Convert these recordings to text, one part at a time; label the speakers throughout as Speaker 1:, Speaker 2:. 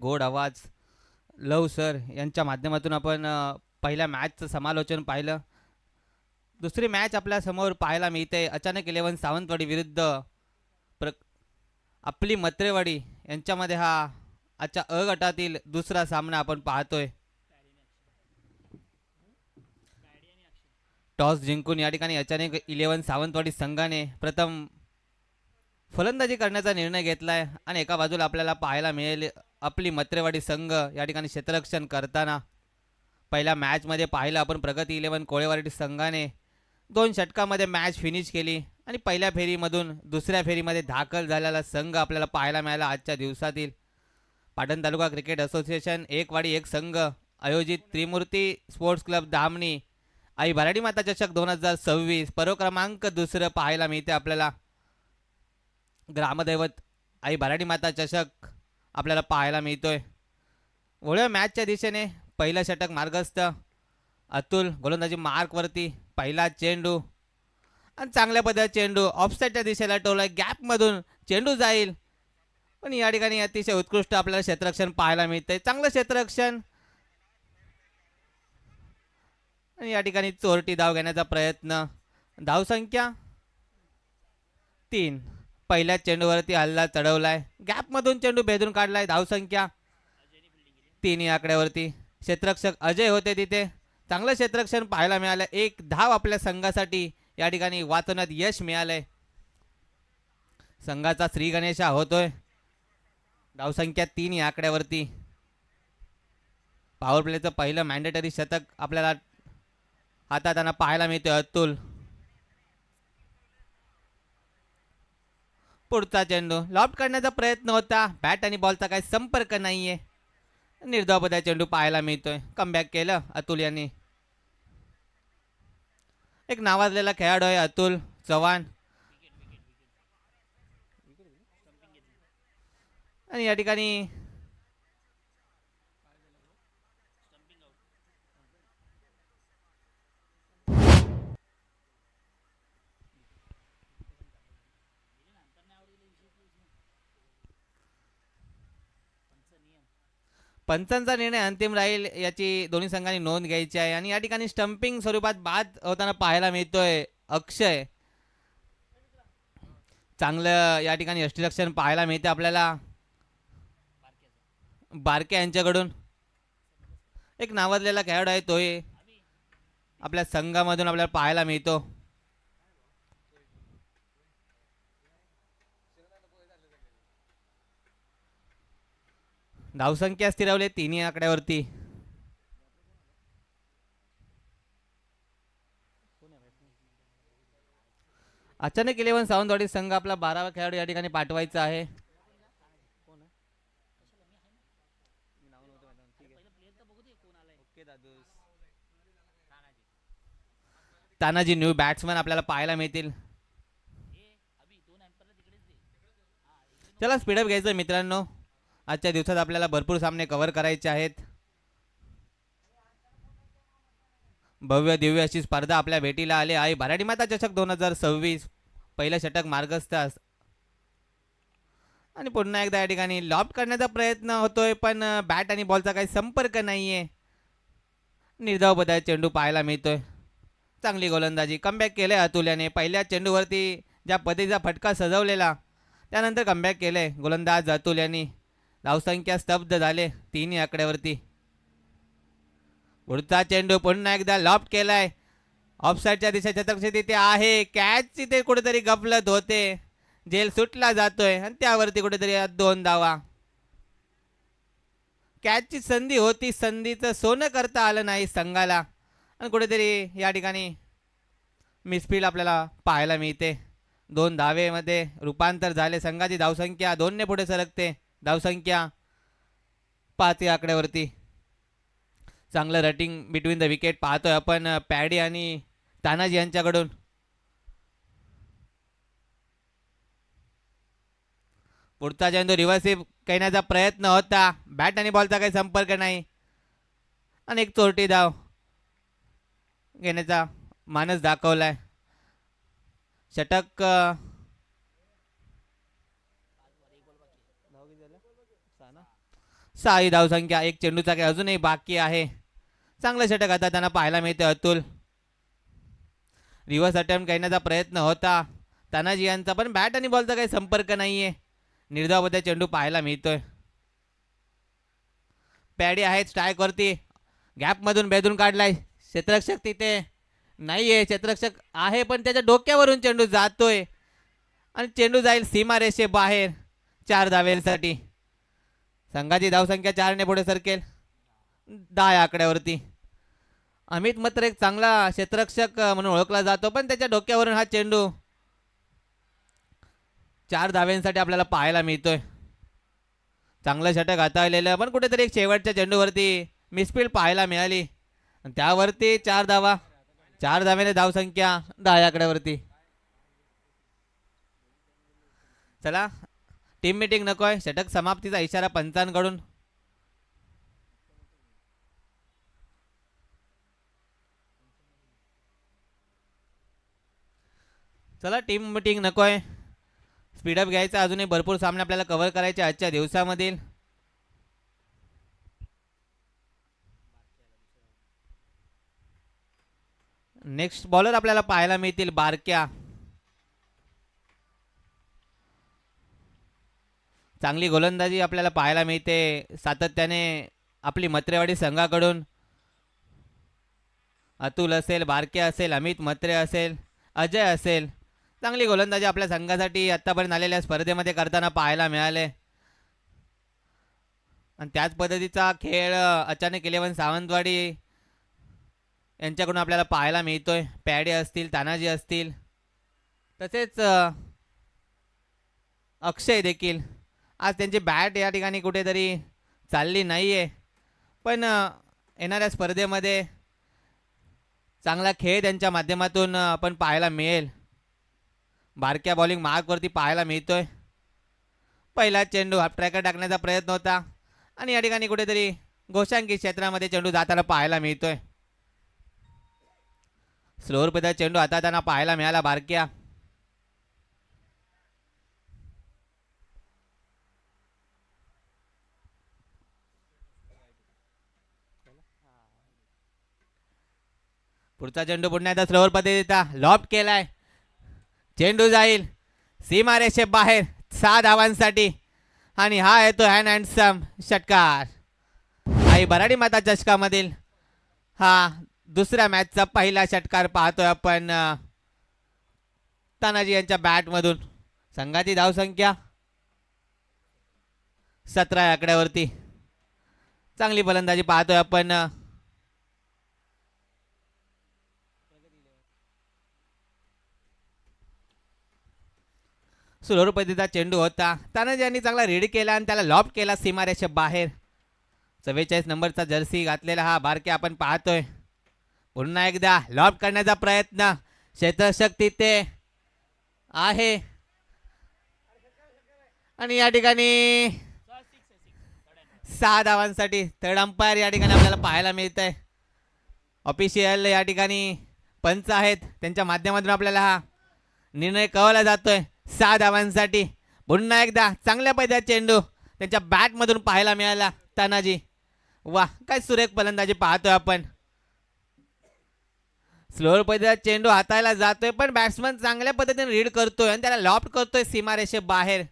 Speaker 1: गोड आवाज लव सर यांच्या माध्यमातून आपण पहिल्या मॅचचं समालोचन पाहिलं. दुसरी मॅच आपल्या समोर पाहायला मिळते. अचानक 11 सावंतवाडी विरुद्ध प्र आपली मत्रेवाडी यांच्यामध्ये हा आजच्या अ गटातील दुसरा सामना आपण पाहतोय. टॉस जिंकून या ठिकाणी अचानक 11 सावंतवाडी संघाने प्रथम फलंदाजी करण्याचा निर्णय घेतलाय आणि एका बाजूला आपल्याला पाहायला मिळेल आपली मत्रेवाडी संघ या ठिकाणी क्षेत्ररक्षण करताना. पहिल्या मॅचमध्ये पाहिलं आपण प्रगती 11 कोळेवाडी संघाने 2 षटकामध्ये मॅच फिनिश केली आणि पहिल्या फेरीमधून दुसऱ्या फेरीमध्ये दाखल झालेला संघ आपल्याला पाहायला मिळाला. आजच्या दिवसातील पाटण तालुका क्रिकेट असोसिएशन एक वाडी एक संघ आयोजित त्रिमूर्ती स्पोर्ट्स क्लब धामणी आई भराडी माता चषक 2026 पर्व क्रमांक दुसरं पाहायला मिळते आपल्याला. ग्रामदैवत आई भराडी माता चषक आपल्याला पाहायला मिळतोय. वळूया मॅचच्या दिशेने. पहिलं षटक मार्गस्थ अतुल गोलंदाजी मार्कवरती. पहिला चेंडू आणि चांगल्या पद्धतीचा चेंडू ऑफसाईडच्या दिशेला टोला. गॅपमधून चेंडू जाईल पण या ठिकाणी अतिशय उत्कृष्ट आपल्याला क्षेत्ररक्षण पाहायला मिळतंय. चांगलं क्षेत्ररक्षण आणि या ठिकाणी चोरटी धाव घेण्याचा प्रयत्न. धावसंख्या 3. पहिल्या चेंडूवरती हल्ला चढवलाय. गॅपमधून चेंडू भेदून काढलाय. धावसंख्या 3 या आकड्यावरती. क्षेत्ररक्षक अजय होते तिथे. चांगलं क्षेत्ररक्षण पाहायला मिळालं. एक धाव आपल्या संघासाठी या ठिकाणी वाचवण्यात यश मिळालंय. संघाचा श्री गणेशा होतोय. धावसंख्या 3 या आकड्यावरती. पॉवर प्लेचं पहिलं मॅन्डेटरी शतक आपल्याला हाताळताना पाहायला मिळतोय अतुल. पुढचा चेंडू लॉफ्ट करण्याचा प्रयत्न होता. बॅट आणि बॉलचा काही संपर्क नाहीये. निर्धावपदा चेंडू पाहायला मिळतोय. कमबॅक केलं अतुल यांनी. एक नावाजलेला खेळाडू आहे अतुल चव्हाण आणि या ठिकाणी पंचांचा निर्णय अंतिम राहील याची दोन्ही संघांनी नोंद घ्यायची आहे. आणि या ठिकाणी स्टंपिंग स्वरूपात बाद होताना पाहायला मिळतोय अक्षय. चांगलं या ठिकाणी यष्टीरक्षण पाहायला मिळते आपल्याला बारके यांच्याकडून. एक नावाजलेला खेळाडू आहे तोही आपल्या संघामधून आपल्याला पाहायला मिळतो. धावसंख्या स्थिरावली 3 आकड्यावरती. अचानक 11 सावंतवाडी संघ आपला 12वा खेळाडू या ठिकाणी पाठवायचा आहे. तानाजी न्यू बॅट्समन आपल्याला पाहायला मिळतील. चला स्पीडअप घ्यायचं मित्रांनो. आजच्या दिवसात आपल्याला भरपूर सामने कव्हर करायचे आहेत. भव्य दिव्य अशी स्पर्धा आपल्या भेटीला आली आहे. भराडी माता चषक 2026 पहिलं षटक मार्गस्थ आणि पुन्हा एकदा या ठिकाणी लॉफ्ट करण्याचा प्रयत्न होतोय पण बॅट आणि बॉलचा काही संपर्क नाहीये. निर्धावपदा चेंडू पाहायला मिळतोय. चांगली गोलंदाजी. कमबॅक केलंय अतुल याने. पहिल्या चेंडूवरती ज्या पद्धतीचा फटका सजवलेला त्यानंतर कमबॅक केलंय गोलंदाज अतुल यांनी. धावसंख्या स्तब्ध झाले 3 आकड्यावरती. पुढचा चेंडू पुन्हा एकदा लॉफ्ट केलाय. ऑफसाईडच्या दिशा क्षेत्ररक्षक तिथे आहे. कॅच तिथे कुठेतरी गफलत होते. झेल सुटला जातोय आणि त्यावरती कुठेतरी 2 धावा. कॅचची संधी होती. संधीचं सोनं करता आलं नाही संघाला आणि कुठेतरी या ठिकाणी मिसफील्ड आपल्याला पाहायला मिळते. 2 धावेमध्ये रूपांतर झाले. संघाची धावसंख्या 2 ने पुढे सरकते. धावसंख्या 5 या आकड्यावरती. चांगलं रटिंग बिटवीन द विकेट पाहतोय आपण पॅडी आणि तानाजी यांच्याकडून. पुढचा चेंडू रिव्हर्सिव्ह करण्याचा प्रयत्न होता. बॅट आणि बॉलचा काही संपर्क नाही आणि एक चोरटी धाव घेण्याचा मानस दाखवलाय. षटक 6 6 धावसंख्या. एक चेंडूचा खेळ अजूनही बाकी आहे. चांगलं षटक आता त्यांना पाहायला मिळते. अतुल रिव्हर्स अटेम्प्ट करण्याचा प्रयत्न होता तानाजी यांचा, पण बॅट आणि बॉलचा काही संपर्क नाहीये. निर्धावमध्ये चेंडू पाहायला मिळतोय. पॅडी आहे स्ट्राईकवरती, गॅपमधून बेदून काढलाय. क्षेत्ररक्षक तिथे नाहीये. क्षेत्ररक्षक आहे पण त्याच्या डोक्यावरून चेंडू जातोय आणि चेंडू जाईल सीमारेषे बाहेर 4 धावेसाठी. संघाची धावसंख्या 4ने पुढे सरकेल 10 या आकड्यावरती. अमित मात्र एक चांगला क्षेत्ररक्षक म्हणून ओळखला जातो, पण त्याच्या डोक्यावरून हा चेंडू 4 धाव्यांसाठी आपल्याला पाहायला मिळतोय. चांगलं षटक हाताळलेलं, पण कुठेतरी एक शेवटच्या चेंडूवरती मिसफील्ड पाहायला मिळाली. त्यावरती 4 धावा. 4 धाव्याने धावसंख्या 10 या आकड्यावरती. चला टीम मीटिंग नकोय. षटक समाप्तीचा इशारा पंचांकडून. चला टीम मीटिंग नकोय. स्पीडअप घ्यायचा. अजूनही भरपूर सामने आपल्याला कव्हर करायचे आजच्या दिवसामधील. नेक्स्ट बॉलर आपल्याला पाहायला मिळतील बारक्या. चांगली गोलंदाजी आपल्याला पाहायला मिळते सातत्याने आपली मत्रेवाडी संघाकडून. अतुल असेल, बारके असेल, अमित मत्रे असेल, अजय असेल, चांगली गोलंदाजी आपल्या संघासाठी आतापर्यंत आलेल्या स्पर्धेमध्ये करताना पाहायला मिळाले. आणि त्याच पद्धतीचा खेळ अचानक 11 सावंतवाडी यांच्याकडून आपल्याला पाहायला मिळतोय. पॅडे असतील, तानाजी असतील, तसेच अक्षय देखील. आज त्यांची बॅट या ठिकाणी कुठेतरी चालली नाहीये, पण येणाऱ्या स्पर्धेमध्ये चांगला खेळ त्यांच्या माध्यमातून आपण पाहायला मिळेल. बारक्या बॉलिंग मार्कवरती पाहायला मिळतोय. पहिला चेंडू हाफ ट्रॅकर टाकण्याचा प्रयत्न होता आणि या ठिकाणी कुठेतरी गोशांकी क्षेत्रामध्ये चेंडू जाताना पाहायला मिळतोय. स्लोअर पद्धत चेंडू हाताळताना पाहायला मिळाला बारक्या. पुढचा चेंडू पुन्हा एकदा स्लोअर पद्धतीचा लॉफ्ट केलाय. चेंडू जाईल सीमारेषे बाहेर 6 धावांसाठी आणि हा येतो हॅन हँडसम षटकार. आई बराडी माता चषकामधील हा दुसऱ्या मॅचचा पहिला षटकार पाहतोय आपण तानाजी यांच्या बॅटमधून. संघाची धावसंख्या 17 या आकड्यावरती. चांगली फलंदाजी पाहतोय आपण. स्लोअर पद्धतीचा चेंडू होता. तानाजी यांनी चांगला रीड केला आणि त्याला लॉफ्ट केला सीमारेषे बाहेर. 44 नंबरचा जर्सी घातलेला हा बारके आपण पाहतोय. पुन्हा एकदा लॉफ्ट करण्याचा प्रयत्न. क्षेत्ररक्षक तिथे आहे आणि या ठिकाणी 6 धावांसाठी थर्ड अंपायर या ठिकाणी आपल्याला पाहायला मिळत आहे. ऑफिशियल या ठिकाणी पंच आहेत, त्यांच्या माध्यमातून आपल्याला हा निर्णय कळवला जातोय. 6 धावांसाठी पुन्हा एकदा चांगल्या पद्धतीचा चेंडू त्यांच्या बॅटमधून पाहायला मिळाला. तानाजी वा काय सुरेख फलंदाजी पाहतोय आपण. स्लोअर पद्धतीचा चेंडू हाताळला जातोय, पण बॅट्समन चांगल्या पद्धतीने रीड करतोय आणि त्याला लॉफ्ट करतोय सीमारेषे बाहेर.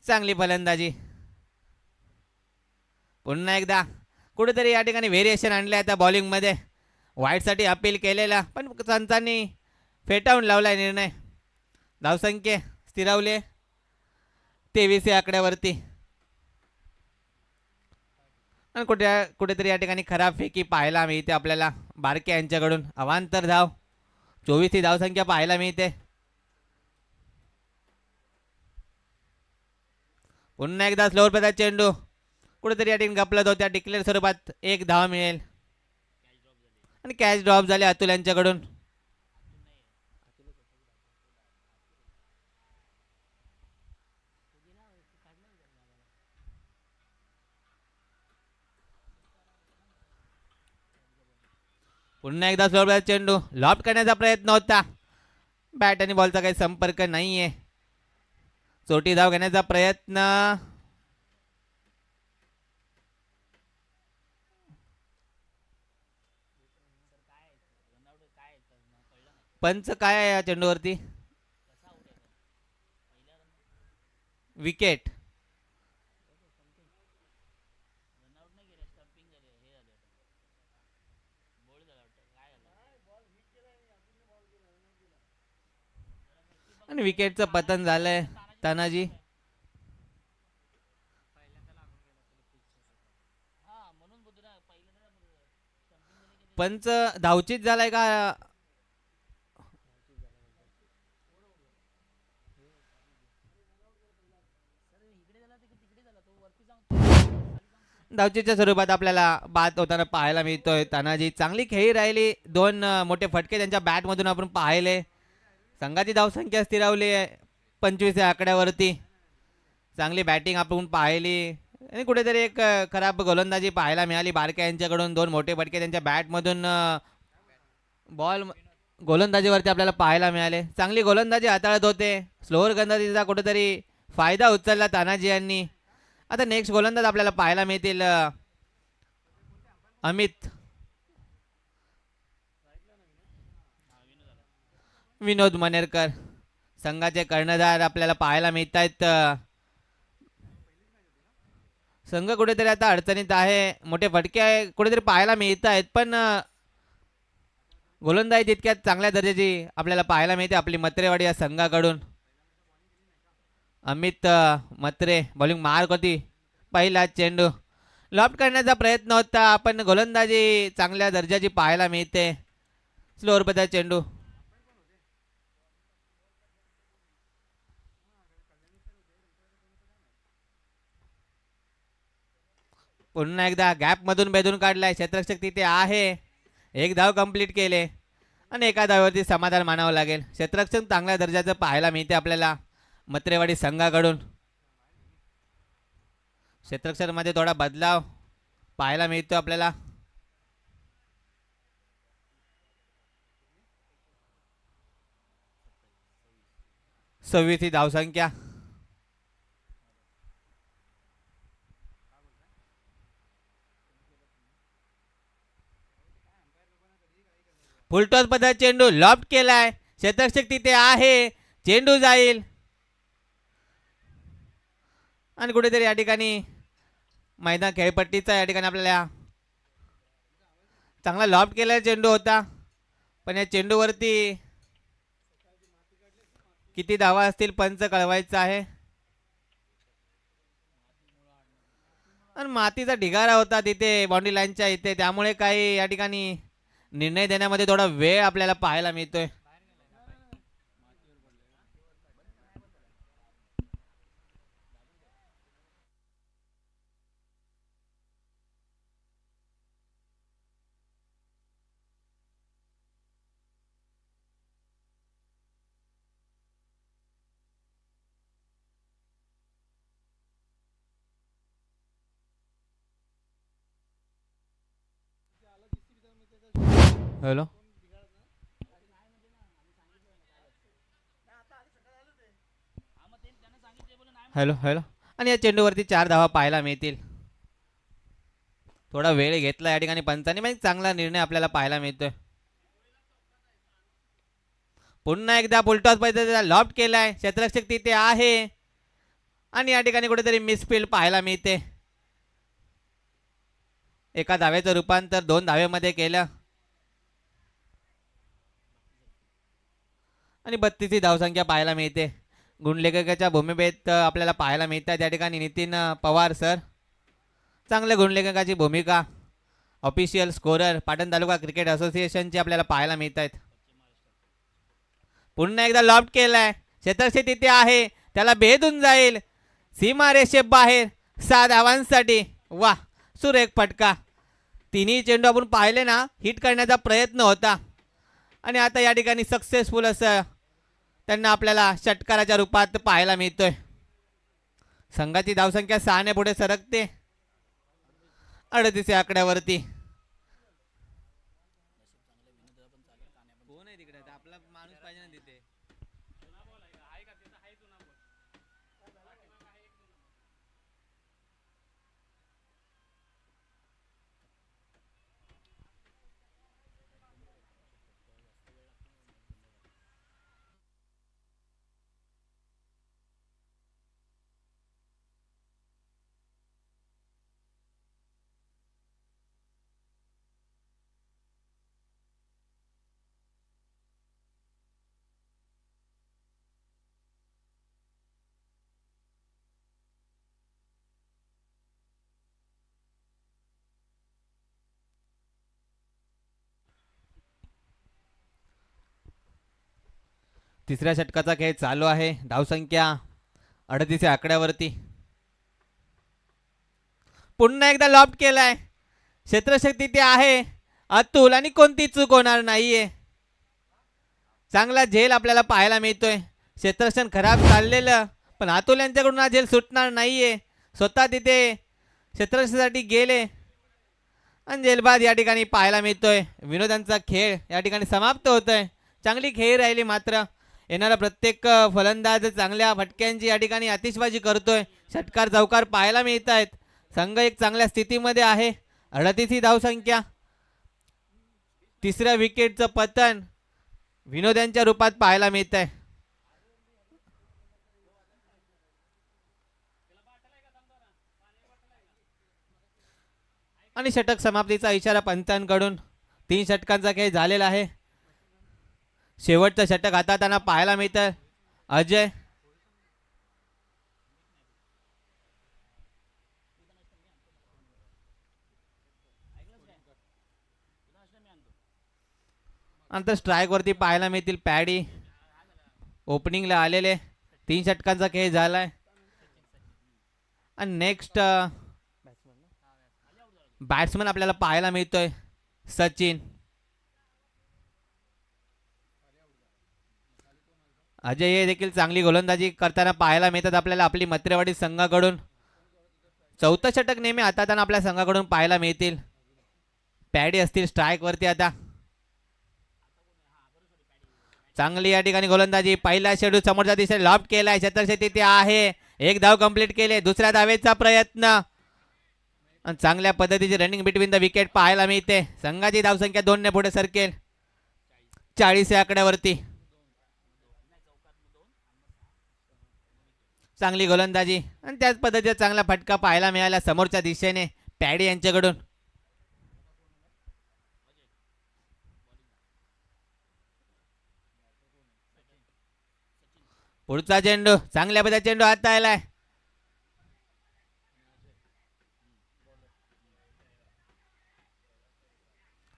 Speaker 1: चांगली फलंदाजी. पुन्हा एकदा कुठेतरी या ठिकाणी व्हेरिएशन आणले त्या बॉलिंगमध्ये. वाईटसाठी अपील केलेला, पण संचांनी फेटाळून लावलाय निर्णय. धावसंख्या स्थिरावले 23 या आकड्यावरती. आणि कुठेतरी या ठिकाणी खराब फेकी पाहायला मिळते आपल्याला बारके यांच्याकडून. अवांतर धाव 24 ही धावसंख्या पाहायला मिळते. पुन्हा एकदा स्लोअर पद्धतीचा चेंडू कुठेतरी या ठिकाणी गपलत होत्या. डिक्लेअर स्वरूपात 1 धाव मिळेल आणि कॅच ड्रॉप झाले अतुल यांच्याकडून. पुन्हा एकदा स्लोअर चेंडू लॉफ्ट करण्याचा प्रयत्न होता. बॅट आणि बॉलचा काही संपर्क नाहीये. चोटी धाव घेण्याचा प्रयत्न. पंच काय आहे या चेंडूवरती? विकेट. आणि विकेटचं पतन झालंय तानाजी. पंच धावचीत झालाय का? धावचीच्या स्वरूपात आपल्याला बाद होताना पाहायला मिळतोय. तानाजी चांगली खेळी राहिली. दोन मोठे फटके त्यांच्या बॅटमधून आपण पाहिले. संघाची धावसंख्या स्थिरावली आहे 25 या आकड्यावरती. चांगली बॅटिंग आपण पाहिली आणि कुठेतरी एक खराब गोलंदाजी पाहायला मिळाली बारक्या यांच्याकडून. दोन मोठे फटके त्यांच्या बॅटमधून बॉल गोलंदाजीवरती आपल्याला पाहायला मिळाले. चांगली गोलंदाजी हाताळत होते. स्लोअर गोलंदाजीचा कुठेतरी फायदा उचलला तानाजी यांनी. आता नेक्स्ट गोलंदाज आपल्याला पाहायला मिळतील अमित विनोद मनेरकर. संघाचे कर्णधार आपल्याला पाहायला मिळत आहेत. संघ कुठेतरी आता अडचणीत आहे. मोठे फटके कुठेतरी पाहायला मिळत आहेत पण गोलंदाजी तितक्यात चांगल्या दर्जाची आपल्याला पाहायला मिळते आपली मत्रेवाडी या संघाकडून. अमित मत्रे बॉलिंग मार्क होती. पहिला चेंडू लॉफ्ट करण्याचा प्रयत्न होता पण गोलंदाजी चांगल्या दर्जाची पाहायला मिळते. स्लोअर पदा चेंडू. पुन्हा एकदा गॅप मधून बेधून काढलाय. क्षेत्ररक्षक तिथे आहे. एक धाव कंप्लीट केले आणि एका धावेवरती समाधान मानावं लागेल. क्षेत्ररक्षक चांगल्या दर्जाचं पाहायला मिळते आपल्याला मत्रेवाडी संघाकडून. क्षेत्ररक्षकामध्ये थोडा बदलाव पाहायला मिळतो आपल्याला. सव्वीस ही धावसंख्या. फुलटॉस पद्धत चेंडू लॉफ्ट केलाय. क्षेत्ररक्षक तिथे आहे. चेंडू जाईल आणि कुठेतरी या ठिकाणी मैदान खेळपट्टीचा या ठिकाणी आपल्याला चांगला लॉफ्ट केलाय चेंडू होता पण या चेंडूवरती किती धावा असतील पंच कळवायचा आहे. आणि मातीचा ढिगारा होता तिथे बाउंड्री लाईनच्या इथे त्यामुळे काही या ठिकाणी निर्णय देण्यामध्ये थोडा वेळ आपल्याला पाहायला मिळतोय. हॅलो हॅलो हॅलो आणि या चेंडूवरती 4 धावा पाहायला मिळतील. थोडा वेळ घेतला या ठिकाणी पंचांनी पण चांगला निर्णय आपल्याला पाहायला मिळतोय. पुन्हा एकदा फुलटॉस पद्धतीचा लॉफ्ट केलाय. क्षेत्ररक्षक तिथे आहे आणि या ठिकाणी कुठेतरी मिसफील्ड पाहायला मिळते. एका धावेचं रूपांतर 2 धावेमध्ये केलं आणि 32 ही धावसंख्या पाहायला मिळते. गुणलेखकाच्या भूमिकेत आपल्याला पाहायला मिळतात या ठिकाणी नितीन पवार सर. चांगल्या गुणलेखकाची भूमिका ऑफिशियल स्कोरर पाटण तालुका क्रिकेट असोसिएशनची आपल्याला पाहायला मिळत आहेत. पुन्हा एकदा लॉफ्ट केलाय. क्षेत्ररक्षक तिथे आहे. त्याला भेदून जाईल. सीमा रेषे बाहेर 6 धावांसाठी. वा सुरेख फटका. तिन्ही चेंडू आपण पाहिले ना हिट करण्याचा प्रयत्न होता आणि आता या ठिकाणी सक्सेसफुल असं त्यांना आपल्याला षटकाराच्या रूपात पाहायला मिळतोय. संघाची धावसंख्या 6 ने पुढे सरकते 38 या आकड्यावरती. कोण आहे तिकडे? आपला माणूस पाहिजे ना तिथे. तिसऱ्या षटकाचा खेळ चालू आहे. धावसंख्या 38 या आकड्यावरती. पुन्हा एकदा लॉफ्ट केलाय. क्षेत्रशक्ती ते आहे अतुल आणि कोणती चूक होणार नाहीये. चांगला झेल आपल्याला पाहायला मिळतोय. क्षेत्ररक्षण खराब चाललेलं पण अतुल यांच्याकडून हा झेल सुटणार नाहीये. स्वतः तिथे क्षेत्ररक्षणासाठी गेले आणि झेलबाद या ठिकाणी पाहायला मिळतोय. विनोदांचा खेळ या ठिकाणी समाप्त होतोय. चांगली खेळ राहिली मात्र येणारा प्रत्येक फलंदाज चांगल्या फटक्यांची या ठिकाणी आतिषबाजी करतोय. षटकार चौकार पाहायला मिळत आहेत. संघ एक चांगल्या स्थितीमध्ये आहे. 38 ही धावसंख्या. तिसऱ्या विकेटचं पतन विनोदांच्या रूपात पाहायला मिळत आहे. आणि षटक समाप्तीचा इशारा पंचांकडून. 3 षटकांचा खेळ झालेला आहे. शेवटचं षटक हाताळताना पाहायला मिळतं अजय. नंतर स्ट्राईक वरती पाहायला मिळतील पॅडी. ओपनिंगला आलेले. 3 षटकांचा खेळ झालाय. आणि नेक्स्ट बॅट्समन आपल्याला पाहायला मिळतोय सचिन. अजय हे देखील चांगली गोलंदाजी करताना पाहायला मिळतात आपल्याला आपली मत्रेवाडी संघाकडून. चौथं षटक नेहमी हाताळताना आपल्या संघाकडून पाहायला मिळतील. पॅडी असतील स्ट्राईक वरती आता. चांगली या ठिकाणी गोलंदाजी. पहिला शेड्यूल समोरच्या दिशेने लॉफ्ट केलाय. क्षेत्रशक्ती ते आहे. एक धाव कंप्लीट केले. दुसऱ्या धावेचा प्रयत्न. चांगल्या पद्धतीची रनिंग बिटवीन द विकेट पाहायला मिळते. संघाची धावसंख्या 2 ने पुढे सरकेल 40 या आकड्यावरती. चांगली गोलंदाजी आणि त्याच पद्धतीचा चांगला फटका पाहायला मिळाला समोरच्या दिशेने पॅडी यांच्याकडून. पुढचा चेंडू चांगल्या पद्धतीचा चेंडू हाताळलाय.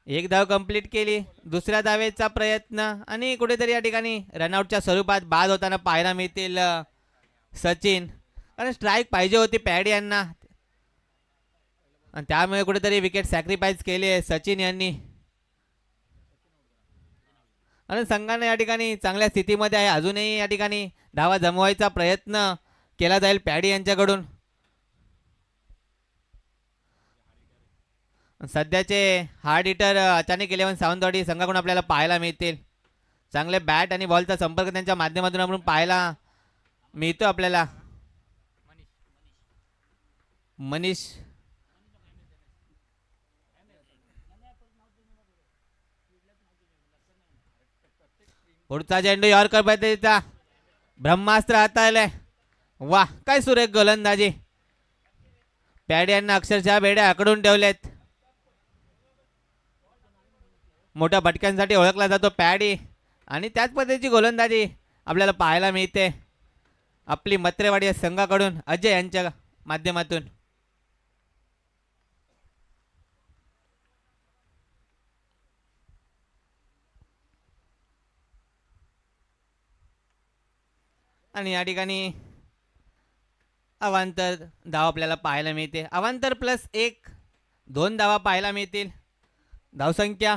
Speaker 1: एक धाव कंप्लीट केली. दुसऱ्या धावेचा प्रयत्न आणि कुठेतरी या ठिकाणी रनआउटच्या स्वरूपात बाद होताना पाहायला मिळतील सचिन. कारण स्ट्राईक पाहिजे होती पॅडी यांना आणि त्यामुळे कुठेतरी विकेट सॅक्रिफाईस केली आहे सचिन यांनी. आणि संघाने या ठिकाणी चांगल्या स्थितीमध्ये आहे. अजूनही या ठिकाणी धावा जमवायचा प्रयत्न केला जाईल पॅडी यांच्याकडून. सध्याचे हार्ड हिटर अचानक 11 सावंतवाडी संघाकडून आपल्याला पाहायला मिळतील. चांगले बॅट आणि बॉलचा संपर्क त्यांच्या माध्यमातून आपण पाहायला मिळतो आपल्याला. मनीष पुढचा चेंडू यॉर्कर पद्धतीचा ब्रह्मास्त्र हाताळलाय. वा काय सुरेख गोलंदाजी. पॅडी यांना अक्षरशः बेड्या आकडून ठेवलेत. मोठ्या फटक्यांसाठी ओळखला जातो पॅडी आणि त्याच पद्धतीची गोलंदाजी आपल्याला पाहायला मिळते आपली मत्रेवाडी या संघाकडून अजय यांच्या माध्यमातून. आणि या ठिकाणी अवांतर धाव आपल्याला पाहायला मिळते. अवांतर +1 2 धावा पाहायला मिळतील. धावसंख्या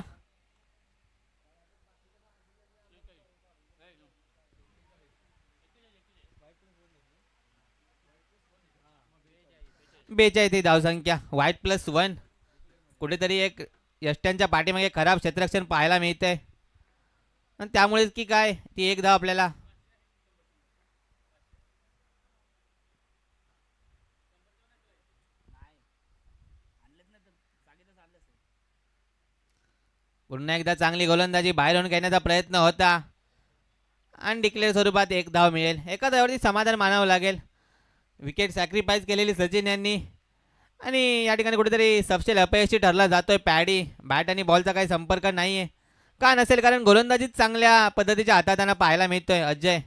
Speaker 1: 42 ही धावसंख्या. वाईट +1 कुठेतरी एक यष्ट्यांच्या पाठीमागे खराब क्षेत्ररक्षण पाहायला मिळते आणि त्यामुळेच की काय ती एक धाव आपल्याला पुन्हा एकदा चांगली गोलंदाजी बाहेरून घेण्याचा प्रयत्न होता आणि डिक्लेअर स्वरूपात एक धाव मिळेल. एका धावावरती समाधान मानावं लागेल. विकेट सॅक्रिफाईस केलेली सचिन यांनी आणि या ठिकाणी कुठेतरी सपशेल अपयशी ठरला जातोय पॅडी. बॅट आणि बॉलचा काही संपर्क नाही आहे का नसेल कारण गोलंदाजीच चांगल्या पद्धतीच्या हाताळताना पाहायला मिळतोय अजय.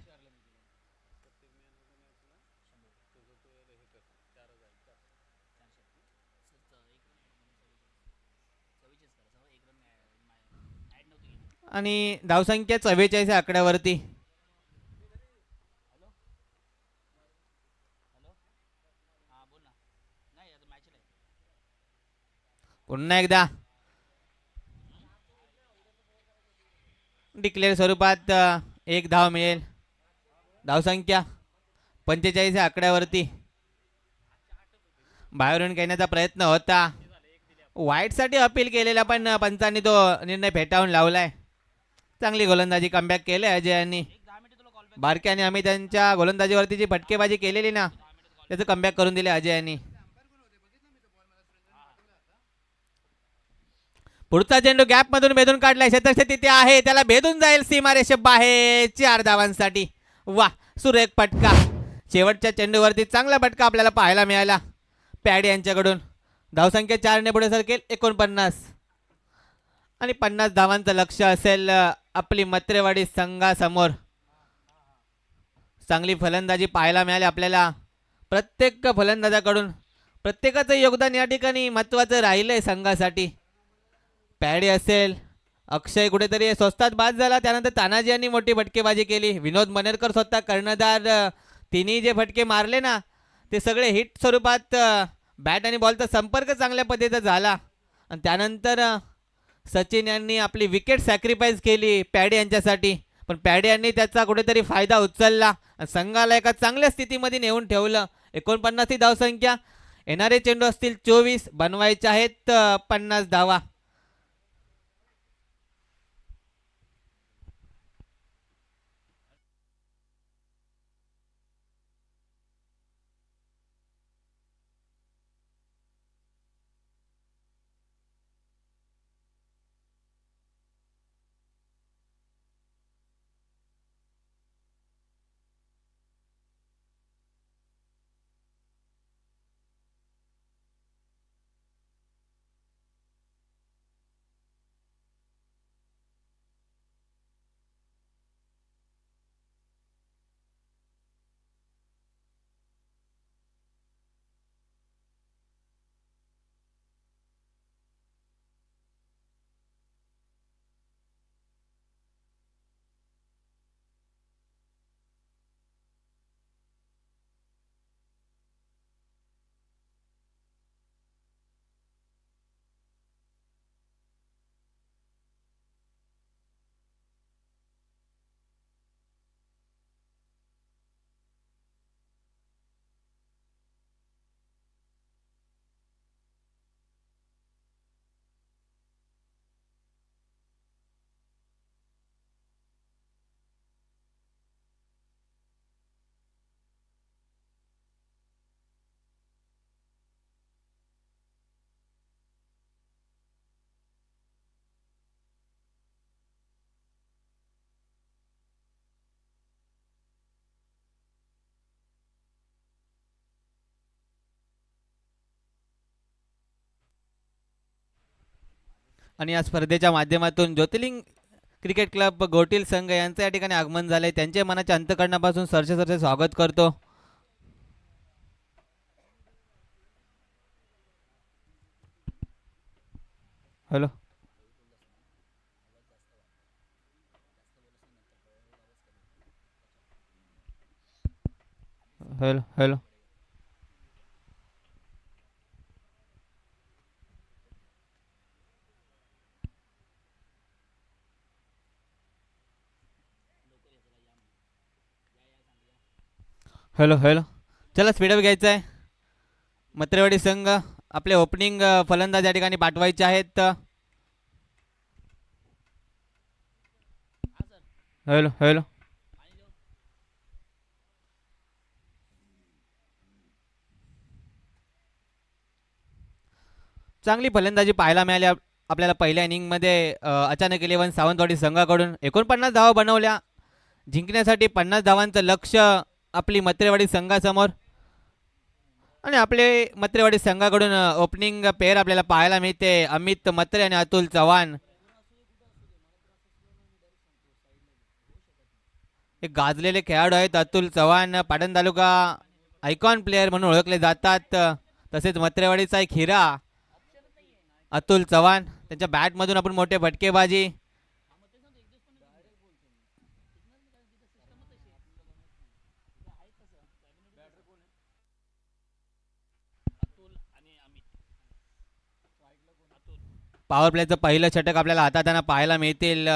Speaker 1: आणि धावसंख्या 44 आकड्यावरती. पुन्हा एकदा डिक्लेअर स्वरूपात एक धाव मिळेल. धावसंख्या 45 या आकड्यावरती बाहेरून घेण्याचा प्रयत्न होता. वाईटसाठी अपील केलेला पण पंचांनी तो निर्णय फेटाळून लावलाय. चांगली गोलंदाजी कमबॅक केली अजय यांनी. बारके आणि अमित यांच्या गोलंदाजीवरती जी फटकेबाजी केलेली ना त्याचं कमबॅक करून दिले अजय यांनी. पुढचा चेंडू गॅप मधून भेदून काढलाय. शतक तिथे आहे, त्याला भेदून जाईल सीमारेषे बाहेर. 4 धावांसाठी. वा, सुरेख फटका. शेवटच्या चेंडूवरती चांगला फटका आपल्याला पाहायला मिळाला पॅडी यांच्याकडून. धावसंख्या 4 ने पुढे सरकेल 49 आणि 50 धावांचं लक्ष असेल आपली मत्रेवाडी संघासमोर. चांगली फलंदाजी पाहायला मिळाली आपल्याला प्रत्येक फलंदाजाकडून. प्रत्येकाचं योगदान या ठिकाणी महत्त्वाचं राहिलंय संघासाठी. पॅडी असेल, अक्षय कुठेतरी स्वस्तात बाद झाला. त्यानंतर तानाजी यांनी मोठी फटकेबाजी केली. विनोद मनेरकर स्वतः कर्णधार. तिन्ही जे फटके मारले ना ते सगळे हिट स्वरूपात बॅट आणि बॉलचा संपर्क चांगल्या पद्धतीचा झाला. आणि त्यानंतर सचिन यांनी आपली विकेट सॅक्रिफाईस केली पॅडी यांच्यासाठी. पण पॅडी यांनी त्याचा कुठेतरी फायदा उचलला आणि संघाला एका चांगल्या स्थितीमध्ये नेऊन ठेवलं. 49 ही धावसंख्या. येणारे चेंडू असतील 24. बनवायचे आहेत 50 धावा. आणि या स्पर्धेच्या माध्यमातून ज्योतिर्लिंग क्रिकेट क्लब गोटील संघ यांचं या ठिकाणी आगमन झालंय. त्यांचे मनाच्या अंतकरणापासून सरसे स्वागत करतो. Hello hello hello hello hello चला स्पीडअप घ्यायचा आहे. मत्रेवाडी संघ आपले ओपनिंग फलंदाज या ठिकाणी पाठवायचे आहेत. हॅलो हॅलो चांगली फलंदाजी पाहायला मिळाली आपल्याला पहिल्या इनिंगमध्ये. अचानक 11 सावंतवाडी संघाकडून 49 धावा बनवल्या. जिंकण्यासाठी 50 धावांचं लक्ष आपली मत्रेवाडी संघासमोर. आणि आपले मत्रेवाडी संघाकडून ओपनिंग पेअर आपल्याला पाहायला मिळते. अमित मत्रे आणि अतुल चव्हाण. एक गाजलेले खेळाडू आहेत अतुल चव्हाण. पाटण तालुका आयकॉन प्लेअर म्हणून ओळखले जातात. तसेच मत्रेवाडीचा एक हिरा अतुल चव्हाण. त्यांच्या बॅटमधून आपण मोठे फटकेबाजी. पॉवर प्लेचं पहिलं षटक आपल्याला हाताळताना पाहायला मिळतील.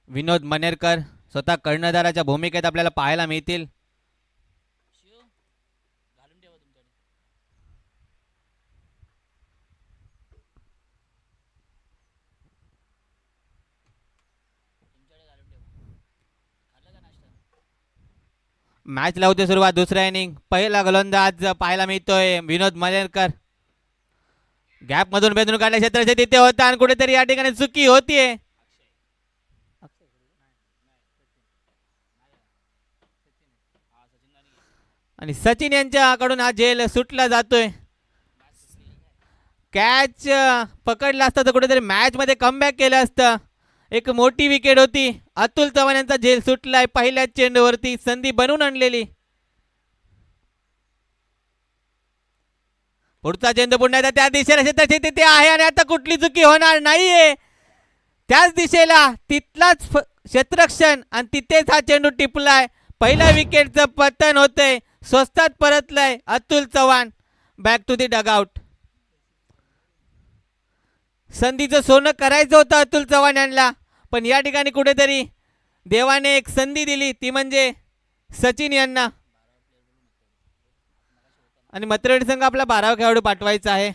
Speaker 1: विनोद मनेरकर स्वतः कर्णधाराच्या भूमिकेत आपल्याला पाहायला मिळतील. मॅच लावते सुरुवात दुसऱ्या इनिंग. पहिला गोलंदाज पाहायला मिळतोय विनोद मनेरकर. गॅप मधून बेदून काढल्या क्षेत्राच्या तिथे होता आणि कुठेतरी या ठिकाणी चुकी होतीये. आणि सचिन यांच्याकडून हा झेल सुटला जातोय. कॅच पकडला असता तर कुठेतरी मॅच मध्ये कमबॅक केलं असतं. एक मोठी विकेट होती. अतुल चव्हाण यांचा झेल सुटलाय पहिल्याच चेंडूवरती संधी बनवून आणलेली. पुढचा चेंडू पुन्हा त्या दिशेला क्षेत्राची तिथे आहे आणि आता कुठली चुकी होणार नाहीये. त्याच दिशेला तिथलाच क्षेत्ररक्षण आणि तिथेच हा चेंडू टिपलाय. पहिल्या विकेटचं पतन होतंय. स्वस्तात परतलाय Atul Chavan. Back to the dugout. संधीचं सोनं करायचं होतं अतुल चव्हाण यांना, पण या ठिकाणी कुठेतरी देवाने एक संधी दिली ती म्हणजे सचिन यांना. आणि मत्रवाडी संघ आपला 12वा खेळाडू पाठवायचा आहे.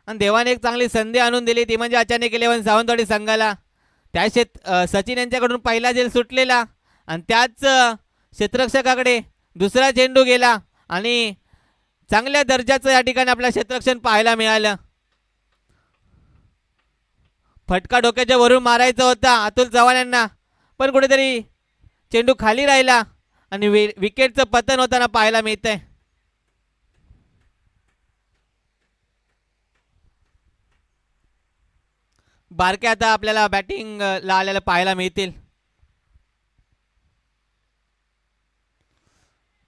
Speaker 1: आणि देवाने एक चांगली संधी आणून दिली ती म्हणजे अचानक 11 सावंतवाडी संघाला. त्या सचिन यांच्याकडून पहिला झेल सुटलेला आणि त्याच क्षेत्ररक्षकाकडे दुसरा चेंडू गेला आणि चांगल्या दर्जाचं या ठिकाणी आपल्या क्षेत्ररक्षण पाहायला मिळालं. फटका डोक्याच्या वरून मारायचा होता अतुल चव्हाण यांना, पण कुठेतरी चेंडू खाली राहिला आणि विकेटचं पतन होताना पाहायला मिळतंय. बारके आता आपल्याला बॅटिंगला आलेलं पाहायला मिळतील.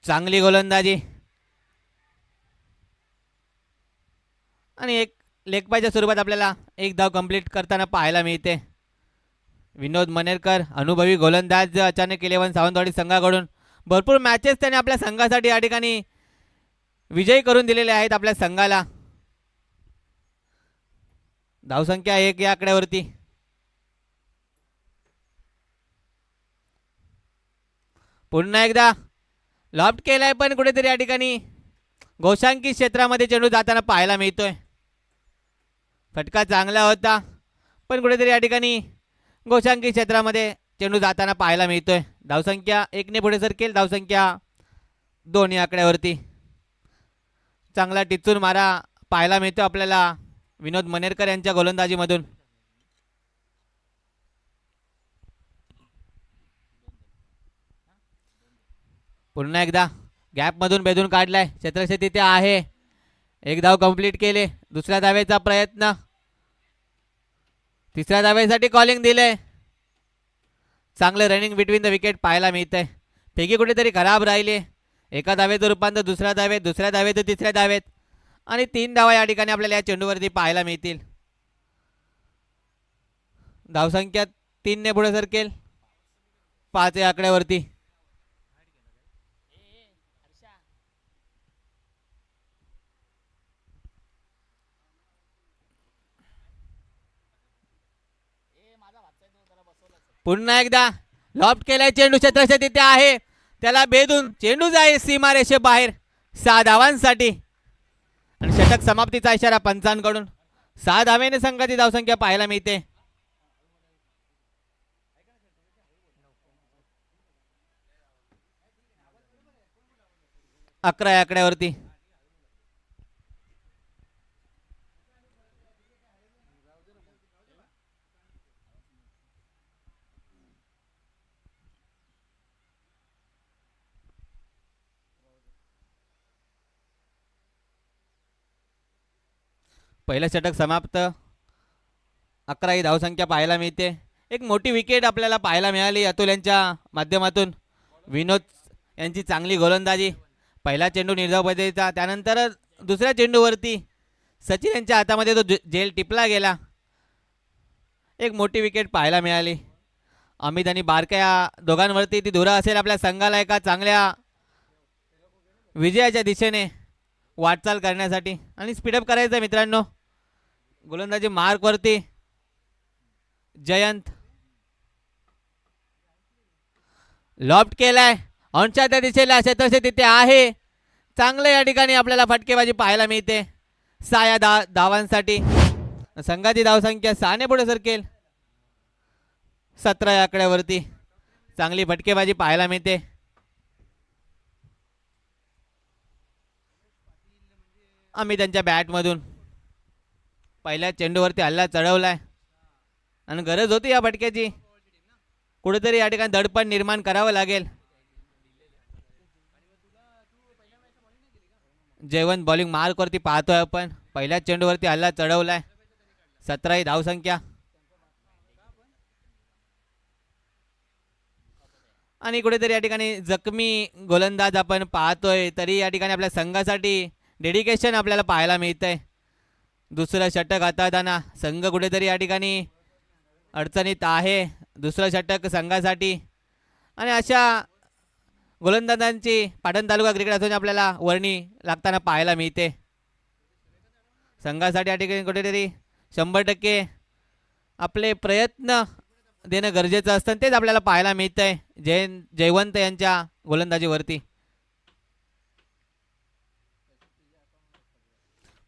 Speaker 1: चांगली गोलंदाजी आणि एक लेगबायच्या स्वरूपात आपल्याला एक धाव कंप्लीट करताना पाहायला मिळते. विनोद मनेरकर अनुभवी गोलंदाज अचानक 11 सावंतवाडी संघाकडून भरपूर मॅचेस त्याने आपल्या संघासाठी या ठिकाणी विजयी करून दिलेले आहेत आपल्या संघाला. धावसंख्या 1 या आकड्यावरती. पुन्हा एकदा लॉफ्ट केलाय पण कुठेतरी या ठिकाणी गोशांकी क्षेत्रामध्ये चेंडू जाताना पाहायला मिळतोय. फटका चांगला होता पण कुठेतरी या ठिकाणी गोशांकी क्षेत्रामध्ये चेंडू जाताना पाहायला मिळतोय. धावसंख्या 1 ने पुढे सरकेल. धावसंख्या 2 या आकड्यावरती. चांगला टिचून मारा पाहायला मिळतो आपल्याला विनोद मनेरकर यांच्या गोलंदाजीमधून. पुन्हा एकदा गॅप मधून बेदून काढलाय. क्षेत्ररक्षक तिथे आहे. एक धाव कंप्लीट केले. दुसऱ्या धावेचा प्रयत्न. तिसऱ्या धावेसाठी कॉलिंग दिले. चांगलं रनिंग बिटवीन द विकेट पाहायला मिळतंय. पैकी कुठेतरी खराब राहिले. एका धावेचं रूपांतर दुसऱ्या धावेत, दुसऱ्या धावेत तिसऱ्या धावेत आणि 3 धावा या ठिकाणी आपल्याला या चेंडूवरती पाहायला मिळतील. धावसंख्या 3 ने पुढे सरकेल. 5 या आकड्यावरती. पुन्हा एकदा लॉफ्ट केलाय चेंडू. क्षेत्ररक्षक तिथे आहे. त्याला बेदून चेंडू जाईल सीमारेषे बाहेर 6 धावांसाठी आणि षटक समाप्तीचा इशारा पंचांकडून. 6 धावेने संघाची धावसंख्या पाहायला मिळते. अकरा या आकड्यावरती. पहिलं षटक समाप्त. 11 ही धावसंख्या पाहायला मिळते. एक मोठी विकेट आपल्याला पाहायला मिळाली अतुल यांच्या माध्यमातून. विनोद यांची चांगली गोलंदाजी. पहिला चेंडू निर्धाव पद्धतीचा. त्यानंतर दुसऱ्या चेंडूवरती सचिन यांच्या हातामध्ये तो झेल टिपला गेला. एक मोठी विकेट पाहायला मिळाली. अमित आणि बारक्या या दोघांवरती ती धुरा असेल आपल्या संघाला एका चांगल्या विजयाच्या दिशेने. वाटचाल करण्यासाठी आणि स्पीडअप करायचं मित्रांनो. गोलंदाजी मार्कवरती जयंत लॉफ्ट केलाय ऑनच्या त्या दिशेला क्षेत्रक्षण तिथे आहे. चांगलं या ठिकाणी आपल्याला फटकेबाजी पाहायला मिळते. 6 धावांसाठी संघाची धावसंख्या 6 पुढे सरकेल. 17 या आकड्यावरती चांगली फटकेबाजी पाहायला मिळते. आम्ही त्यांच्या बॅटमधून पहिल्या चेंडूवरती हल्ला चढवलाय आणि गरज होती या फटक्याची. कुठेतरी या ठिकाणी दडपण निर्माण करावं लागेल. जयवंत बॉलिंग मार्कवरती पाहतोय आपण. पहिल्या चेंडूवरती हल्ला चढवलाय. 17 ही धावसंख्या आणि कुठेतरी या ठिकाणी जखमी गोलंदाज आपण पाहतोय. तरी या ठिकाणी आपल्या संघासाठी डेडिकेशन आपल्याला पाहायला मिळतंय. दुसरं षटक हाताळताना संघ कुठेतरी या ठिकाणी अडचणीत आहे. दुसरं षटक संघासाठी आणि अशा गोलंदाजांची पाटण तालुका क्रिकेट असोसिएशन आपल्याला वर्णी लागताना पाहायला मिळते. संघासाठी या ठिकाणी कुठेतरी 100% आपले प्रयत्न देणं गरजेचं असतं. तेच आपल्याला पाहायला मिळतंय जयवंत यांच्या गोलंदाजीवरती.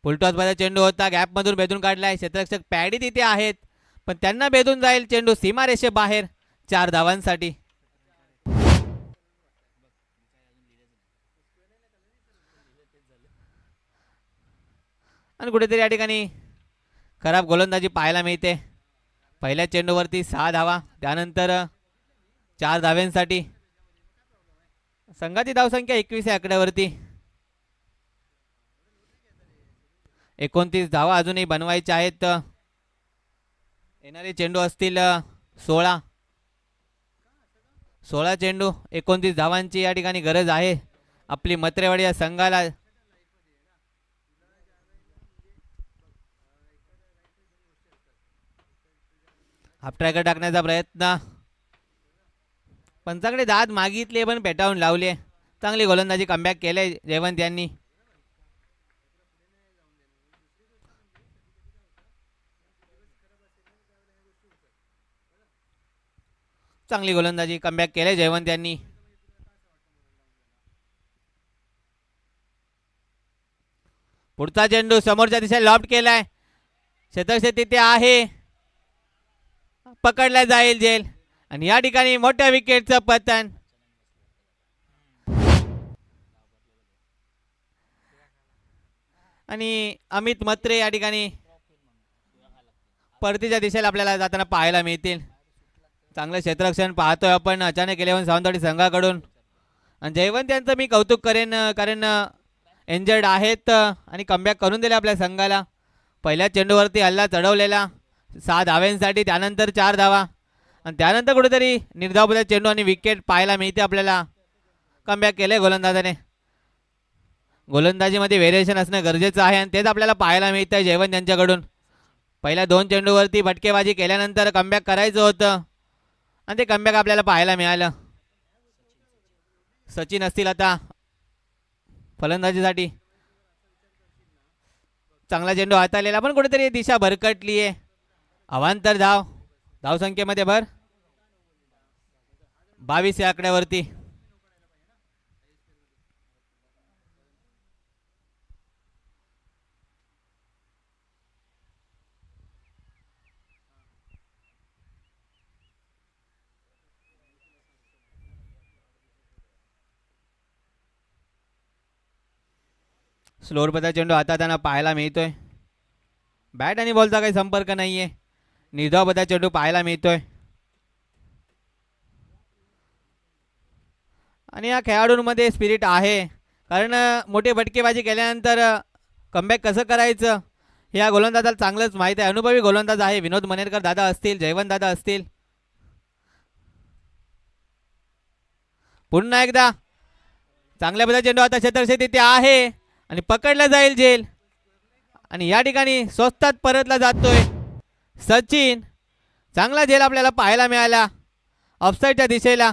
Speaker 1: फुलटॉसमध्ये चेंडू होता. गॅपमधून भेदून काढलाय. क्षेत्ररक्षक पॅडी तिथे आहेत पण त्यांना भेदून जाईल चेंडू सीमारेषे बाहेर. 4 धावांसाठी आणि कुठेतरी या ठिकाणी खराब गोलंदाजी पाहायला मिळते. पहिल्या चेंडूवरती 6 धावा. त्यानंतर 4 धाव्यांसाठी संघाची धावसंख्या 21 या आकड्यावरती. 29 धावा अजूनही बनवायच्या आहेत. येणारे चेंडू असतील 16 चेंडू 29 धावांची या ठिकाणी गरज आहे आपली मत्रेवाडी या संघाला. हाफ ट्रॅकर टाकण्याचा प्रयत्न. पंचाकडे दाद मागितले पण पेटावून लावले. चांगली गोलंदाजी कमबॅक केले जयवंत यांनी. चांगली गोलंदाजी कमबॅक केले जयवंत यांनी. पुढचा चेंडू समोरच्या दिशेला लॉफ्ट केलाय. क्षेत्रक्षक तिथे आहे. पकडला जाईल जेल आणि या ठिकाणी मोठ्या विकेटचं पतन. आणि अमित म्हात्रे या ठिकाणी परतीच्या दिशेला आपल्याला जाताना पाहायला मिळतील. चांगलं क्षेत्ररक्षण पाहतोय आपण अचानक 11 सावंतवाडी संघाकडून. आणि जयवंत यांचं मी कौतुक करेन कारण इंजर्ड आहेत आणि कमबॅक करून दिले आपल्या संघाला. पहिल्या चेंडूवरती हल्ला चढवलेला 6 धाव्यांसाठी. त्यानंतर 4 धावा आणि त्यानंतर कुठेतरी निर्धावपदा चेंडू आणि विकेट पाहायला मिळते आपल्याला. कमबॅक केले गोलंदाजाने. गोलंदाजीमध्ये व्हेरिएशन असणं गरजेचं आहे आणि तेच आपल्याला पाहायला मिळतं जयवंत यांच्याकडून. पहिल्या 2 चेंडूवरती फटकेबाजी केल्यानंतर कमबॅक करायचं होतं आणि ते कमबॅक आपल्याला पाहायला मिळालं. सचिन असतील आता फलंदाजीसाठी. चांगला चेंडू हाताळलेला पण कुठेतरी दिशा भरकटली आहे. अवांतर धावसंख्येमध्ये भर 22 या आकड्यावरती. स्लोअर पदा चेंडू हाताळताना पाहायला मिळतोय. बॅट आणि बॉलचा काही संपर्क नाहीये. निर्धाव पदा चेंडू पाहायला मिळतोय. आणि या खेळाडूंमध्ये स्पिरिट आहे कारण मोठी फटकेबाजी केल्यानंतर कमबॅक कसं करायचं हे या गोलंदाजाला चांगलंच माहीत आहे. अनुभवी गोलंदाज आहे. विनोद मनेरकर दादा असतील, जयवंत दादा असतील. पुन्हा एकदा चांगल्या पदा चेंडू आता क्षेत्रक्षक तिथे आहे आणि पकडला जाईल जेल आणि या ठिकाणी स्वस्तात परतला जातोय सचिन. चांगला झेल आपल्याला पाहायला मिळाला ऑफसाईडच्या दिशेला.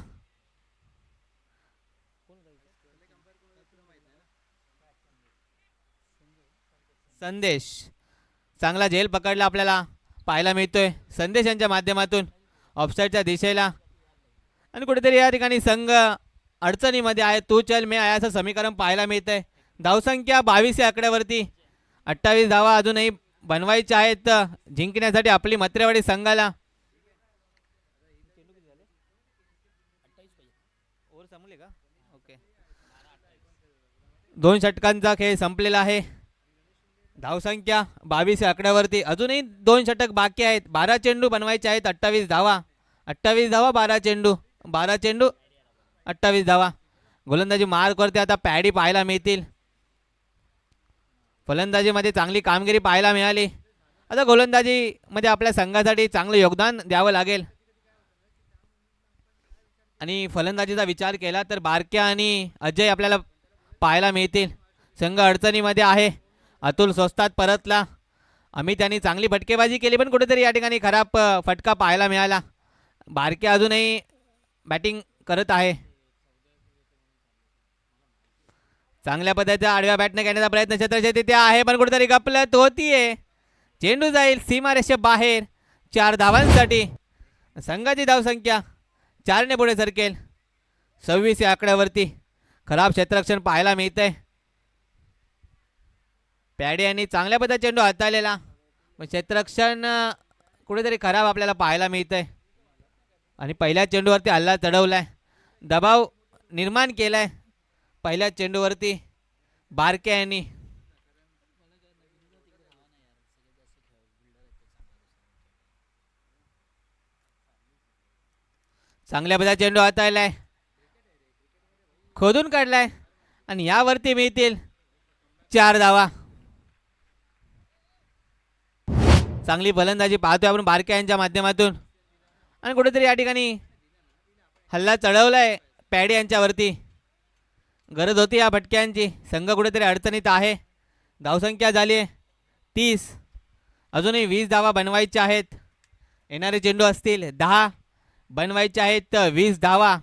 Speaker 1: संदेश चांगला झेल पकडला आपल्याला पाहायला मिळतोय संदेश यांच्या माध्यमातून ऑफसाईडच्या दिशेला. आणि कुठेतरी या ठिकाणी संघ अडचणीमध्ये आहे. तू चल मे आया असं समीकरण पाहायला मिळतंय. धावसंख्या 22 या आकड्यावरती 28 धावा अजूनही बनवायच्या आहेत जिंकण्यासाठी आपली मत्रेवाडी संघाला. ओके, 2 षटकांचा खेळ संपलेला आहे. धावसंख्या 22 या आकड्यावरती अजूनही 2 षटक बाकी आहेत. 12 चेंडू बनवायचे आहेत. 28 धावा 12 चेंडू 28 धावा. गोलंदाजी मार्क करते आता पॅडी पाहायला मिळतील. फलंदाजीमध्ये चांगली कामगिरी पाहायला मिळाली. आता गोलंदाजीमध्ये आपल्या संघासाठी चांगलं योगदान द्यावं लागेल. आणि फलंदाजीचा विचार केला तर बारक्या आणि अजय आपल्याला पाहायला मिळतील. संघ अडचणीमध्ये आहे. अतुल स्वस्तात परतला. अमित यांनी चांगली फटकेबाजी केली पण कुठेतरी या ठिकाणी खराब फटका पाहायला मिळाला. बारके अजूनही बॅटिंग करत आहे. चांगल्या पद्धतीचा आडव्या बॅटने घेण्याचा प्रयत्न छत्रशेती तिथे आहे पण कुठेतरी गपलत होतीये. चेंडू जाईल सीमारेषे बाहेर 4 धावांसाठी. संघाची धावसंख्या 4 ने पुढे सरकेल. 26 या आकड्यावरती खराब क्षेत्ररक्षण पाहायला मिळतंय. पॅडी यांनी चांगल्या पद्धतीचा चेंडू हाताळलेला पण क्षेत्ररक्षण कुठेतरी खराब आपल्याला पाहायला मिळतंय. आणि पहिल्या चेंडूवरती हल्ला चढवलाय. दबाव निर्माण केलाय पहिल्या चेंडूवरती बारके यांनी. चांगल्या पद्धतीचा चेंडू हाताळलाय. खोदून काढलाय आणि यावरती मिळतील 4 धावा. चांगली फलंदाजी पाहतोय आपण बारके यांच्या माध्यमातून. आणि कुठेतरी या ठिकाणी हल्ला चढवलाय पॅडी यांच्यावरती. गरज होती या फटक्यांची. संघ कुठेतरी अडचणीत आहे. धावसंख्या झाली आहे 30. अजूनही 20 धावा बनवायच्या आहेत. येणारे चेंडू असतील 10. बनवायचे आहेत 20 धावा.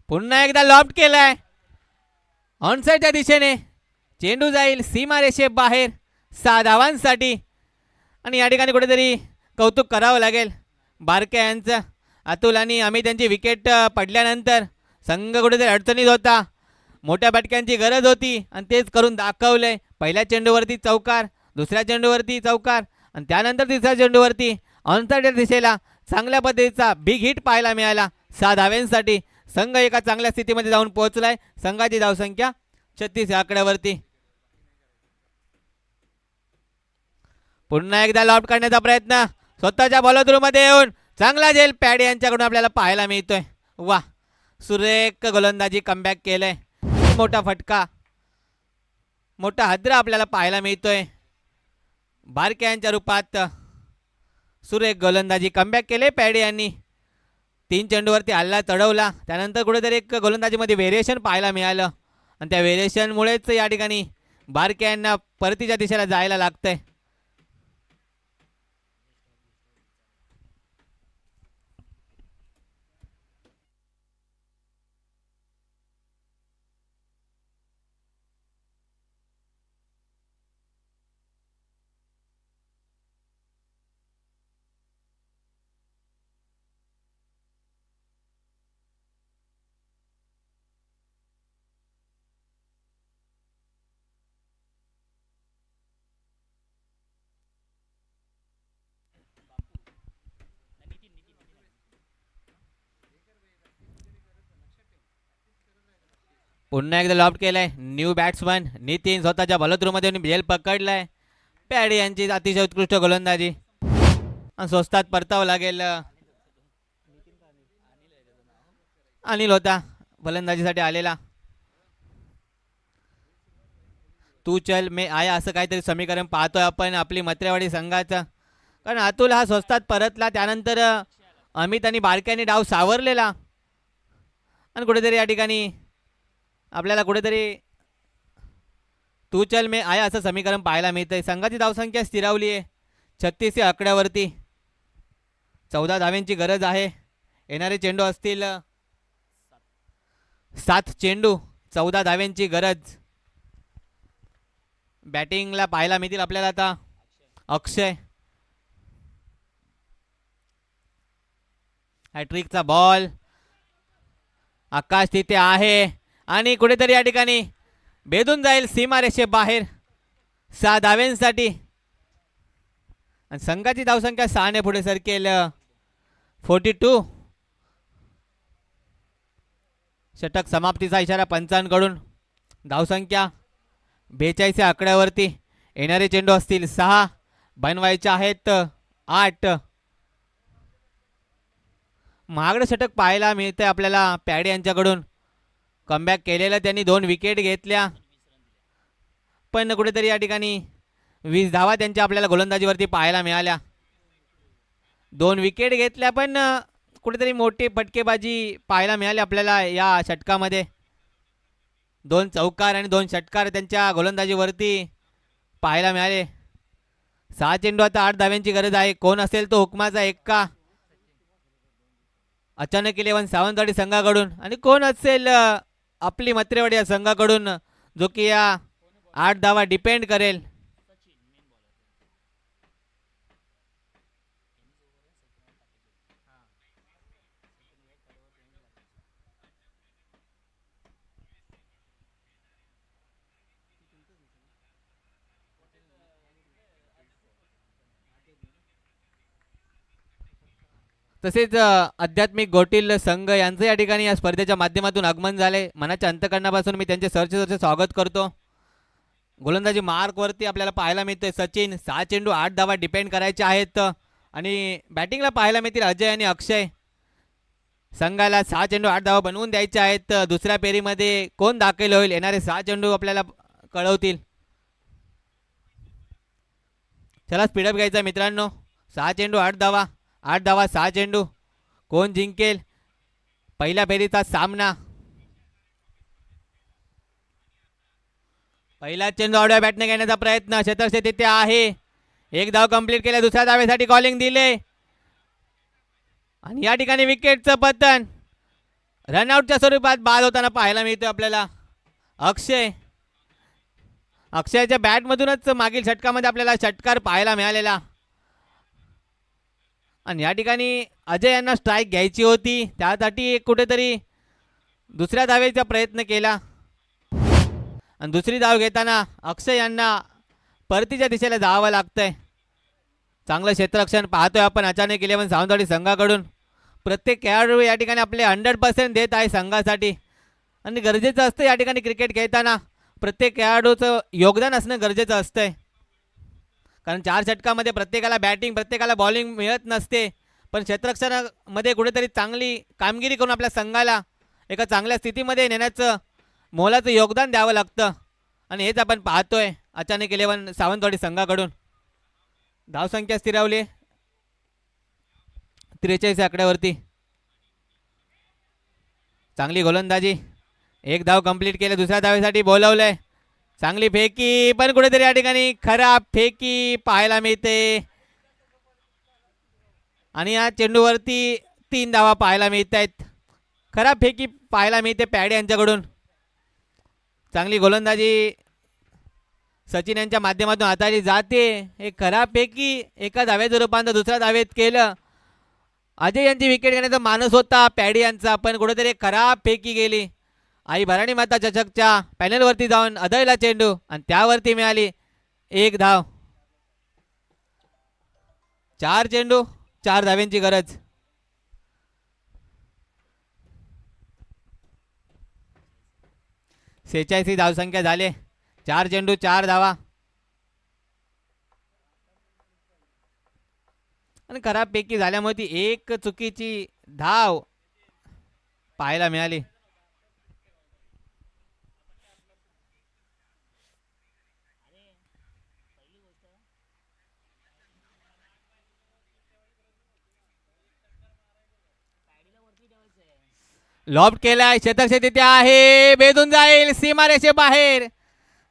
Speaker 1: पुन्हा एकदा लॉफ्ट केलाय ऑनसाइडच्या दिशेने. चेंडू जाईल सीमारेषे बाहेर 6 धावांसाठी. आणि या ठिकाणी कुठेतरी कौतुक करावं लागेल बारके यांचं. अतुल आणि अमित यांची विकेट पडल्यानंतर संघ कुठेतरी अडचणीत होता. मोठ्या फटक्यांची गरज होती आणि तेच करून दाखवलंय. पहिल्या चेंडूवरती चौकार, दुसऱ्या चेंडूवरती चौकार आणि त्यानंतर तिसऱ्या चेंडूवरती ऑनसाइडच्या दिशेला चांगल्या पद्धतीचा बिग हिट पाहायला मिळाला 6 धाव्यांसाठी. संघ एका चांगल्या स्थितीमध्ये जाऊन पोहोचलाय. संघाची धावसंख्या 36 या आकड्यावरती. पुन्हा एकदा लॉफ्ट करण्याचा प्रयत्न स्वतःच्या बॉलर येऊन चांगला झेल पॅडी यांच्याकडून आपल्याला पाहायला मिळतोय. वा, सुरेख गोलंदाजी कमबॅक केलंय. मोठा फटका, मोठा हद्रा आपल्याला पाहायला मिळतोय. बारके यांच्या रूपात सुरेख गोलंदाजी कमबॅक केले पॅडी यांनी. 3 चेंडूवरती हल्ला चढवला. त्यानंतर कुठेतरी एक गोलंदाजीमध्ये व्हेरिएशन पाहायला मिळालं आणि त्या व्हेरिएशनमुळेच या ठिकाणी बारके यांना परतीच्या दिशेला जायला लागतंय. पुन्हा एकदा लॉफ्ट केलाय न्यू बॅट्समन नितीन. स्वतःच्या बलद्रूमध्ये झेल पकडलाय. पॅडी यांची अतिशय उत्कृष्ट गोलंदाजी आणि स्वस्तात परतावं लागेल. अनिल होता फलंदाजीसाठी आलेला. तू चल मे आया असं काहीतरी समीकरण पाहतोय आपण आपली मत्रेवाडी संघाचं. कारण अतुल हा स्वस्तात परतला. त्यानंतर अमित आणि बारक्याने डाव सावरलेला आणि कुठेतरी या ठिकाणी आपल्याला कुठेतरी तू चल मे आया असं समीकरण पाहायला मिळतंय. संघाची धावसंख्या स्थिरावली आहे 36 या आकड्यावरती 14 धाव्यांची गरज आहे. येणारे चेंडू असतील 7 चेंडू 14 धाव्यांची गरज. बॅटिंगला पाहायला मिळतील आपल्याला आता अक्षय. हॅट्रिकचा बॉल. आकाश तिथे आहे आणि कुठेतरी या ठिकाणी भेदून जाईल सीमारेषे बाहेर 6 धाव्यांसाठी. आणि संघाची धावसंख्या 6 ने पुढे सरकेल 42. षटक समाप्तीचा इशारा पंचांकडून. धावसंख्या 42 या आकड्यावरती. येणारे चेंडू असतील 6, बनवायचे आहेत 8. महागडं षटक पाहायला मिळते आपल्याला पॅडी यांच्याकडून. कमबॅक केलेलं त्यांनी 2 विकेट घेतल्या, पण कुठेतरी या ठिकाणी 20 धावा त्यांच्या आपल्याला गोलंदाजीवरती पाहायला मिळाल्या. 2 विकेट घेतल्या, पण कुठेतरी मोठी फटकेबाजी पाहायला मिळाली आपल्याला या षटकामध्ये. 2 चौकार आणि 2 षटकार त्यांच्या गोलंदाजीवरती पाहायला मिळाले. 6 चेंडू आता 8 धाव्यांची गरज आहे. कोण असेल तो हुकमाचा एक्का. अचानक 11 सावंतवाडी संघाकडून आणि कोण असेल आपली मत्रेवाडी या संघाकडून, जो की या 8 धावा डिपेंड करेल. तसेच आध्यात्मिक गोटील संघ यांचं या ठिकाणी या स्पर्धेच्या माध्यमातून आगमन झाले. मनाच्या अंतकरणापासून मी त्यांचे सरचे स्वागत करतो. गोलंदाजी मार्कवरती आपल्याला पाहायला मिळतोय सचिन. 6 चेंडू 8 धावा डिपेंड करायचे आहेत. आणि बॅटिंगला पाहायला मिळतील अजय आणि अक्षय. संघाला 6 चेंडू 8 धावा बनवून द्यायचे आहेत. दुसऱ्या फेरीमध्ये कोण दाखल होईल येणारे 6 चेंडू आपल्याला कळवतील. चला स्पीडअप घ्यायचा मित्रांनो. 6 चेंडू 8 धावा, 8 धावा 6 चेंडू. कोण जिंकेल पहिल्या फेरीचा सामना. पहिला चेंडू आडव्या बॅटने घेण्याचा प्रयत्न. क्षेत्रक्षे तिथे आहे. 1 धाव कंप्लीट केले. दुसऱ्या धावेसाठी कॉलिंग दिले आणि या ठिकाणी विकेटचं पतन रनआउटच्या स्वरूपात बाद होताना पाहायला मिळतं आपल्याला. अक्षयच्या बॅटमधूनच मागील षटकामध्ये आपल्याला षटकार पाहायला मिळालेला. आणि या ठिकाणी अजय यांना स्ट्राईक घ्यायची होती, त्यासाठी कुठेतरी दुसऱ्या धावेचा प्रयत्न केला. आणि दुसरी धाव घेताना अक्षय यांना परतीच्या दिशेला जावं लागतंय. चांगलं क्षेत्ररक्षण पाहतोय आपण अचानक 11 सावंतवाडी संघाकडून. प्रत्येक खेळाडू या ठिकाणी आपले 100% देत आहे संघासाठी. आणि गरजेचं असतं या ठिकाणी क्रिकेट खेळताना प्रत्येक खेळाडूचं योगदान असणं गरजेचं असतंय. कारण 4 षटकामध्ये प्रत्येकाला बॅटिंग प्रत्येकाला बॉलिंग मिळत नसते, पण क्षेत्ररक्षणामध्ये कुठेतरी चांगली कामगिरी करून आपल्या संघाला एका चांगल्या स्थितीमध्ये नेण्याचं मोलाचं योगदान द्यावं लागतं. आणि हेच आपण पाहतोय अचानक 11 सावंतवाडी संघाकडून. धावसंख्या स्थिरावली 43 आकड्यावरती. चांगली गोलंदाजी. 1 धाव कंप्लीट केले. दुसऱ्या धावेसाठी बोलवलंय. चांगली फेकी, पण कुठेतरी या ठिकाणी खराब फेकी पाहायला मिळते. आणि या चेंडूवरती 3 धावा पाहायला मिळत आहेत. खराब फेकी पाहायला मिळते पॅडी यांच्याकडून. चांगली गोलंदाजी सचिन यांच्या माध्यमातून हाताळली जाते. एक खराब पैकी एका धाव्याचं रूपांतर दुसऱ्या धावेत केलं. अजय यांची विकेट घेण्याचा मानस होता पॅडी यांचा, पण कुठेतरी खराब पैकी गेली. आई भराणी माता चषकच्या पॅनलवरती जाऊन अदयला चेंडू आणि त्यावरती मिळाली 1 धाव. 4 चेंडू 4 धाव्यांची गरज. सेहेचाळीस धावसंख्या झाले. 4 चेंडू 4 धावा. आणि खराब पैकी झाल्यामुळे ती एक चुकीची धाव पाहायला मिळाली. लॉफ्ट केलाय. शतक तिथे आहे. भेदून जाईल सीमारेषे बाहेर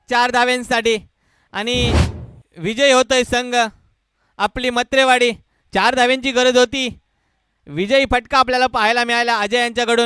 Speaker 1: 4 धाव्यांसाठी. आणि विजय होतोय संघ आपली मत्रेवाडी 4 धाव्यांची गरज होती. विजयी फटका आपल्याला पाहायला मिळाला अजय यांच्याकडून.